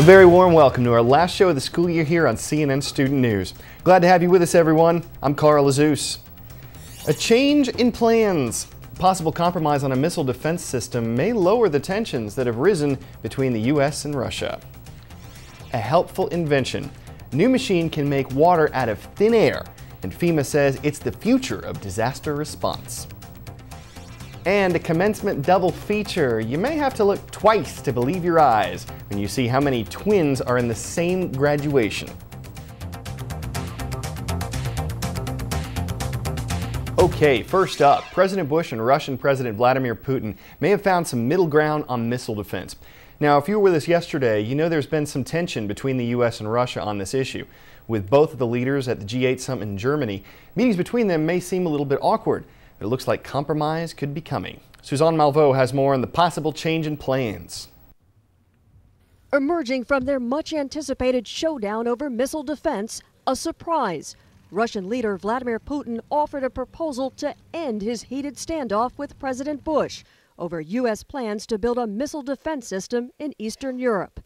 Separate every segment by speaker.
Speaker 1: A very warm welcome to our last show of the school year here on CNN Student News. Glad to have you with us, everyone. I'm Carl Azus. A change in plans. Possible compromise on a missile defense system may lower the tensions that have risen between the U.S. and Russia. A helpful invention. New machine can make water out of thin air, and FEMA says it's the future of disaster response. And a commencement double feature. You may have to look twice to believe your eyes when you see how many twins are in the same graduation. Okay, first up, President Bush and Russian President Vladimir Putin may have found some middle ground on missile defense. Now, if you were with us yesterday, you know there's been some tension between the U.S. and Russia on this issue. With both of the leaders at the G8 summit in Germany, meetings between them may seem a little bit awkward. It looks like compromise could be coming. Suzanne Malveaux has more on the possible change in plans.
Speaker 2: Emerging from their much-anticipated showdown over missile defense, a surprise. Russian leader Vladimir Putin offered a proposal to end his heated standoff with President Bush over U.S. plans to build a missile defense system in Eastern Europe,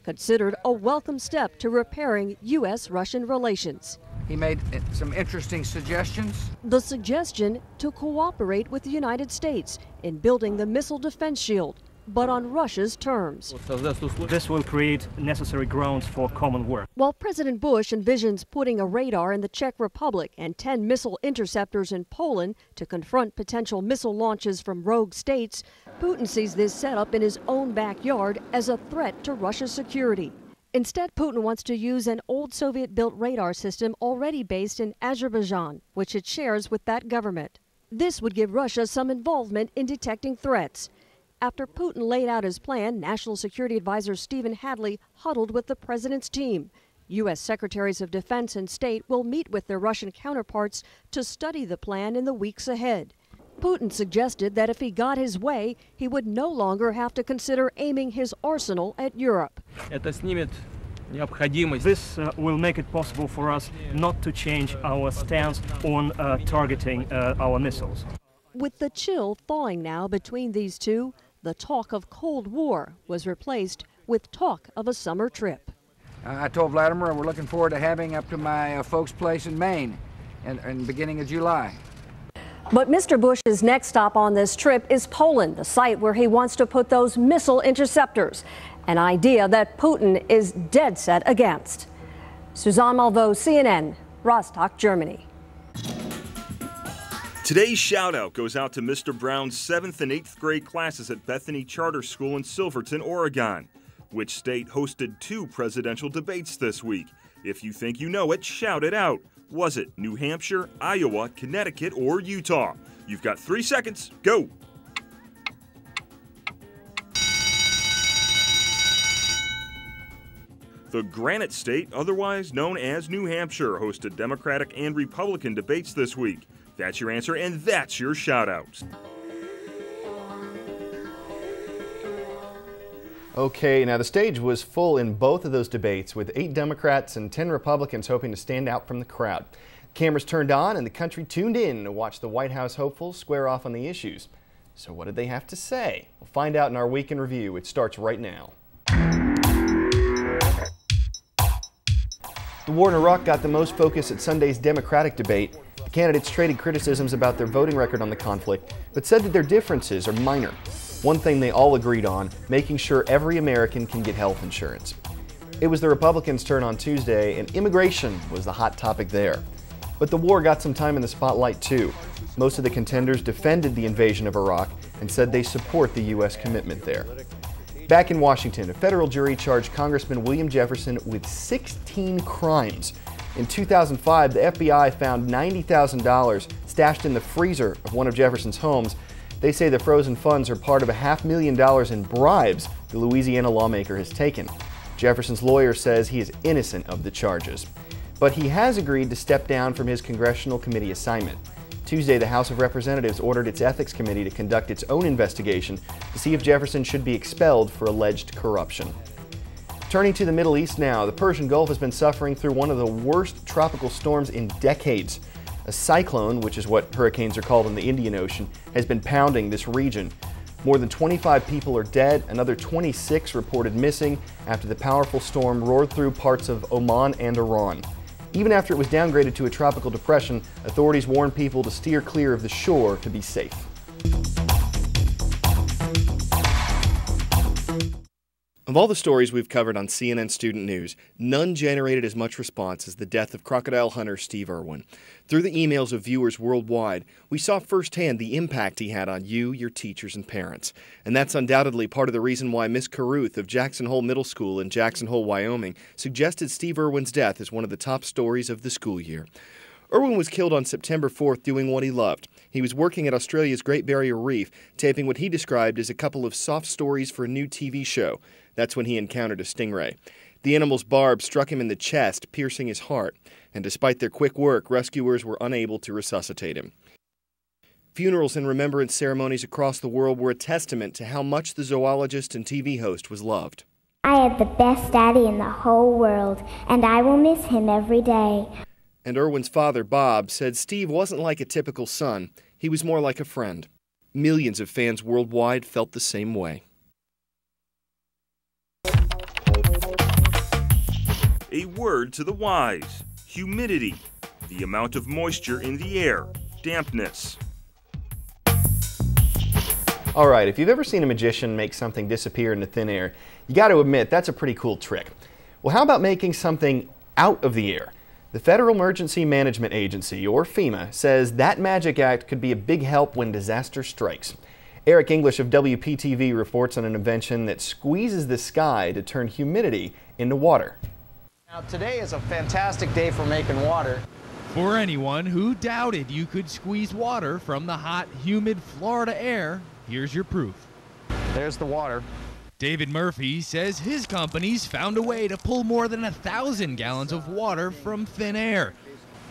Speaker 2: considered a welcome step to repairing U.S.-Russian relations.
Speaker 3: He made some interesting suggestions.
Speaker 2: The suggestion to cooperate with the United States in building the missile defense shield, but on Russia's terms.
Speaker 4: This will create necessary grounds for common work.
Speaker 2: While President Bush envisions putting a radar in the Czech Republic and 10 missile interceptors in Poland to confront potential missile launches from rogue states, Putin sees this setup in his own backyard as a threat to Russia's security. Instead, Putin wants to use an old Soviet-built radar system already based in Azerbaijan, which it shares with that government. This would give Russia some involvement in detecting threats. After Putin laid out his plan, National Security Advisor Stephen Hadley huddled with the president's team. U.S. Secretaries of Defense and State will meet with their Russian counterparts to study the plan in the weeks ahead. Putin suggested that if he got his way, he would no longer have to consider aiming his arsenal at Europe.
Speaker 4: This will make it possible for us not to change our stance on targeting our missiles.
Speaker 2: With the chill thawing now between these two, the talk of Cold War was replaced with talk of a summer trip.
Speaker 3: I told Vladimir we're looking forward to having up to my folks' place in Maine in the beginning of July.
Speaker 2: But Mr. Bush's next stop on this trip is Poland, the site where he wants to put those missile interceptors, an idea that Putin is dead set against. Suzanne Malveaux, CNN, Rostock, Germany.
Speaker 5: Today's shout-out goes out to Mr. Brown's 7th and 8th grade classes at Bethany Charter School in Silverton, Oregon. Which state hosted 2 presidential debates this week? If you think you know it, shout it out. Was it New Hampshire, Iowa, Connecticut, or Utah? You've got 3 seconds. Go! The Granite State, otherwise known as New Hampshire, hosted Democratic and Republican debates this week. That's your answer, and that's your shout-out.
Speaker 1: Okay, now the stage was full in both of those debates, with 8 Democrats and 10 Republicans hoping to stand out from the crowd. Cameras turned on and the country tuned in to watch the White House hopefuls square off on the issues. So what did they have to say? We'll find out in our Week in Review. It starts right now. The war in Iraq got the most focus at Sunday's Democratic debate. The candidates traded criticisms about their voting record on the conflict, but said that their differences are minor. One thing they all agreed on, making sure every American can get health insurance. It was the Republicans' turn on Tuesday, and immigration was the hot topic there. But the war got some time in the spotlight too. Most of the contenders defended the invasion of Iraq and said they support the U.S. commitment there. Back in Washington, a federal jury charged Congressman William Jefferson with 16 crimes. In 2005, the FBI found $90,000 stashed in the freezer of one of Jefferson's homes. They say the frozen funds are part of $500,000 in bribes the Louisiana lawmaker has taken. Jefferson's lawyer says he is innocent of the charges. But he has agreed to step down from his congressional committee assignment. Tuesday, the House of Representatives ordered its ethics committee to conduct its own investigation to see if Jefferson should be expelled for alleged corruption. Turning to the Middle East now, the Persian Gulf has been suffering through one of the worst tropical storms in decades. A cyclone, which is what hurricanes are called in the Indian Ocean, has been pounding this region. More than 25 people are dead, another 26 reported missing after the powerful storm roared through parts of Oman and Iran. Even after it was downgraded to a tropical depression, authorities warned people to steer clear of the shore to be safe. Of all the stories we've covered on CNN Student News, none generated as much response as the death of crocodile hunter Steve Irwin. Through the emails of viewers worldwide, we saw firsthand the impact he had on you, your teachers, and parents. And that's undoubtedly part of the reason why Miss Caruth of Jackson Hole Middle School in Jackson Hole, Wyoming, suggested Steve Irwin's death as one of the top stories of the school year. Irwin was killed on September 4th doing what he loved. He was working at Australia's Great Barrier Reef, taping what he described as a couple of soft stories for a new TV show. That's when he encountered a stingray. The animal's barb struck him in the chest, piercing his heart, and despite their quick work, rescuers were unable to resuscitate him. Funerals and remembrance ceremonies across the world were a testament to how much the zoologist and TV host was loved.
Speaker 6: I had the best daddy in the whole world, and I will miss him every day.
Speaker 1: And Irwin's father, Bob, said Steve wasn't like a typical son. He was more like a friend. Millions of fans worldwide felt the same way.
Speaker 5: A word to the wise: humidity, the amount of moisture in the air, dampness.
Speaker 1: All right, if you've ever seen a magician make something disappear into thin air, you got to admit that's a pretty cool trick. Well, how about making something out of the air? The Federal Emergency Management Agency, or FEMA, says that magic act could be a big help when disaster strikes. Eric English of WPTV reports on an invention that squeezes the sky to turn humidity into water.
Speaker 7: Now, today is a fantastic day for making water.
Speaker 8: For anyone who doubted you could squeeze water from the hot, humid Florida air, here's your proof.
Speaker 7: There's the water.
Speaker 8: David Murphy says his company's found a way to pull more than 1,000 gallons of water from thin air.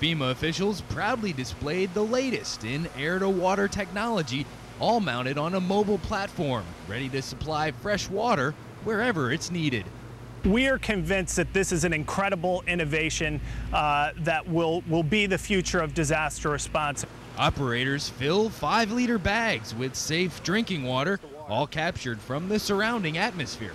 Speaker 8: FEMA officials proudly displayed the latest in air-to-water technology, all mounted on a mobile platform, ready to supply fresh water wherever it's needed.
Speaker 9: We are convinced that this is an incredible innovation that will be the future of disaster response.
Speaker 8: Operators fill 5-liter bags with safe drinking water, all captured from the surrounding atmosphere.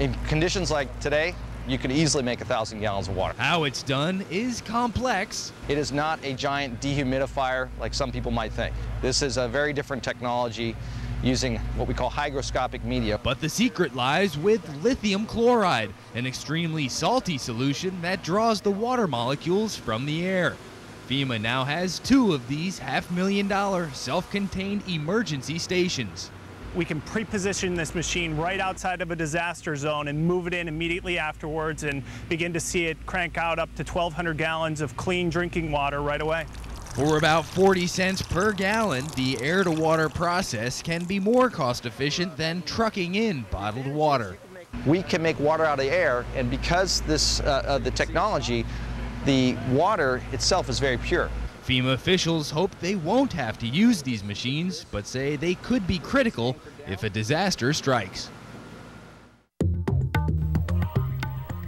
Speaker 7: In conditions like today, you could easily make 1,000 gallons of water.
Speaker 8: How it's done is complex.
Speaker 7: It is not a giant dehumidifier like some people might think. This is a very different technology using what we call hygroscopic media.
Speaker 8: But the secret lies with lithium chloride, an extremely salty solution that draws the water molecules from the air. FEMA now has 2 of these $500,000 self-contained emergency stations.
Speaker 9: We can pre-position this machine right outside of a disaster zone and move it in immediately afterwards and begin to see it crank out up to 1,200 gallons of clean drinking water right away.
Speaker 8: For about 40 cents per gallon, the air-to-water process can be more cost-efficient than trucking in bottled water.
Speaker 7: We can make water out of the air, and because the technology, the water itself is very pure.
Speaker 8: FEMA officials hope they won't have to use these machines, but say they could be critical if a disaster strikes.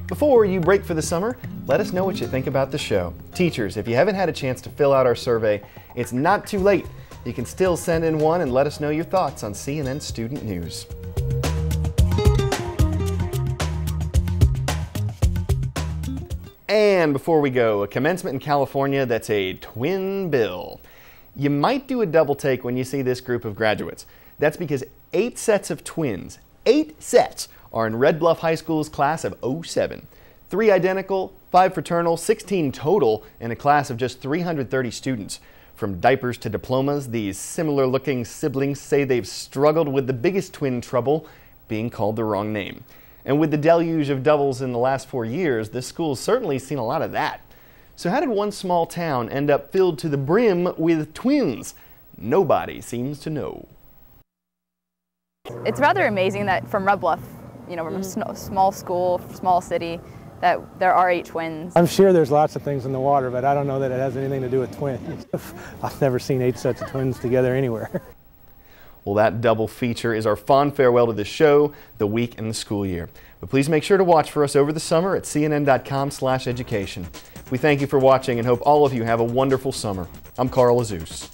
Speaker 1: Before you break for the summer, let us know what you think about the show. Teachers, if you haven't had a chance to fill out our survey, it's not too late. You can still send in one and let us know your thoughts on CNN Student News. And before we go, a commencement in California that's a twin bill. You might do a double take when you see this group of graduates. That's because 8 sets of twins, 8 sets, are in Red Bluff High School's class of '07. 3 identical, 5 fraternal, 16 total in a class of just 330 students. From diapers to diplomas, these similar-looking siblings say they've struggled with the biggest twin trouble, being called the wrong name. And with the deluge of doubles in the last 4 years, this school's certainly seen a lot of that. So how did one small town end up filled to the brim with twins? Nobody seems to know.
Speaker 10: It's rather amazing that from Red Bluff, you know, from a small school, small city, that there are 8 twins.
Speaker 11: I'm sure there's lots of things in the water, but I don't know that it has anything to do with twins. I've never seen 8 sets of twins together anywhere.
Speaker 1: Well, that double feature is our fond farewell to the show, the week, and the school year. But please make sure to watch for us over the summer at cnn.com/education. We thank you for watching and hope all of you have a wonderful summer. I'm Carl Azus.